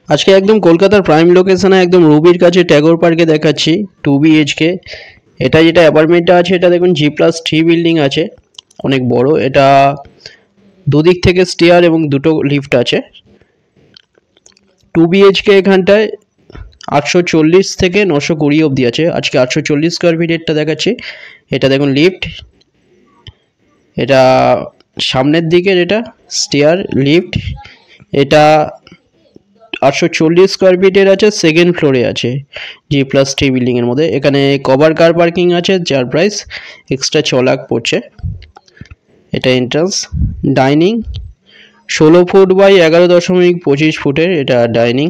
আজকে একদম কলকাতার প্রাইম লোকেশনে একদম রুবির কাছে ট্যাগোর পার্কে দেখাচ্ছি 2 BHK। এটা যেটা অ্যাপার্টমেন্টটা আছে এটা দেখুন G+3 বিল্ডিং আছে, অনেক বড়। এটা দুদিক থেকে স্টেয়ার এবং দুটো লিফট আছে। 2 BHK এখানটায় 840 থেকে 920 অবধি আছে। আজকে 840 স্কোয়ার ফিটেরটা দেখাচ্ছি। এটা দেখুন লিফট, এটা সামনের দিকে, এটা স্টেয়ার লিফট। এটা 840 স্কোয়ার ফিটের আছে, সেকেন্ড ফ্লোরে আছে G+3 বিল্ডিংয়ের মধ্যে। এখানে কভার কার পার্কিং আছে, যার প্রাইস এক্সট্রা 6 লাখ পড়ছে। এটা এন্ট্রান্স। ডাইনিং 16 ফুট বাই 11.25 ফুটের, এটা ডাইনিং।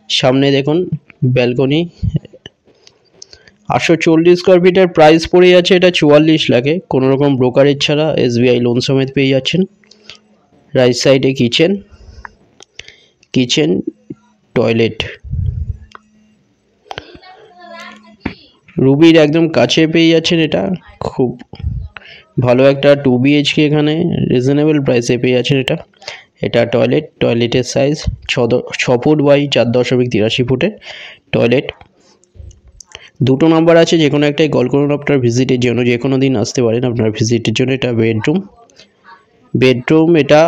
সামনে দেখুন ব্যালকনি। 840 স্কোয়ার ফিটের প্রাইস পড়ে যাচ্ছে এটা 44 লাখে, কোনো রকম ব্রোকারেজ ছাড়া SBI লোন সমেত পেয়ে যাচ্ছেন। রাইট সাইডে কিচেন টয়লেট, রুবির একদম কাছে পেয়ে যাচ্ছেন। এটা খুব ভালো একটা 2 BHK, এখানে রিজনেবল প্রাইসে পেয়ে যাচ্ছেন এটা। এটা টয়লেটের সাইজ 6 ফুট বাই 4.83 ফুটের টয়লেট। দুটো নাম্বার আছে, যে কোনো একটাই কল করুন আপনার ভিজিটের জন্য, যে কোনো দিন আসতে পারেন আপনার ভিজিটের জন্য। এটা বেডরুম এটা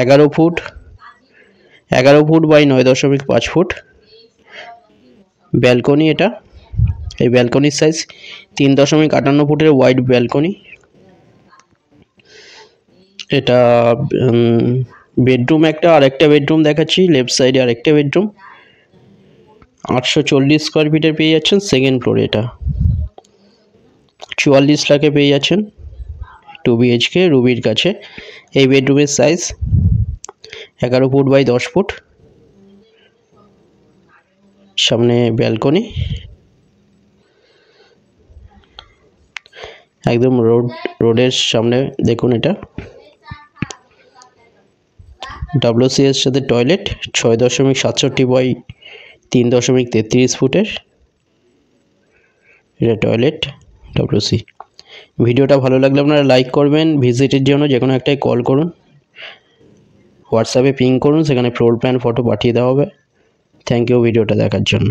11 ফুট বাই 9.5 ফুট। ব্যালকনি, এটা এই ব্যালকনির সাইজ 3.58 ফুটের ওয়াইড ব্যালকনি। এটা বেডরুম একটা, আর একটা বেডরুম দেখাচ্ছি লেফট সাইডে, আর একটা বেডরুম 840 স্কোয়ার ফিটের পেয়ে যাচ্ছেন, সেকেন্ড ফ্লোরে। এটা 44 লাখে পেয়ে যাচ্ছেন 2 BHK রুবির কাছে। এই বেডরুমের সাইজ 11 ফুট বাই 10 ফুট। সামনে ব্যালকনি, একদম রোডের সামনে দেখুন। এটা WC এর সাথে টয়লেট 6.67 বাই 3.33 ফুটের, এটা টয়লেট WC। ভিডিওটা ভালো লাগলে আপনারা লাইক করবেন। ভিজিটের জন্য যে কোনো একটাই কল করুন, হোয়াটসঅ্যাপে পিং করুন, সেখানে ফ্লোর প্ল্যান ফটো পাঠিয়ে দেওয়া হবে। থ্যাংক ইউ ভিডিওটা দেখার জন্য।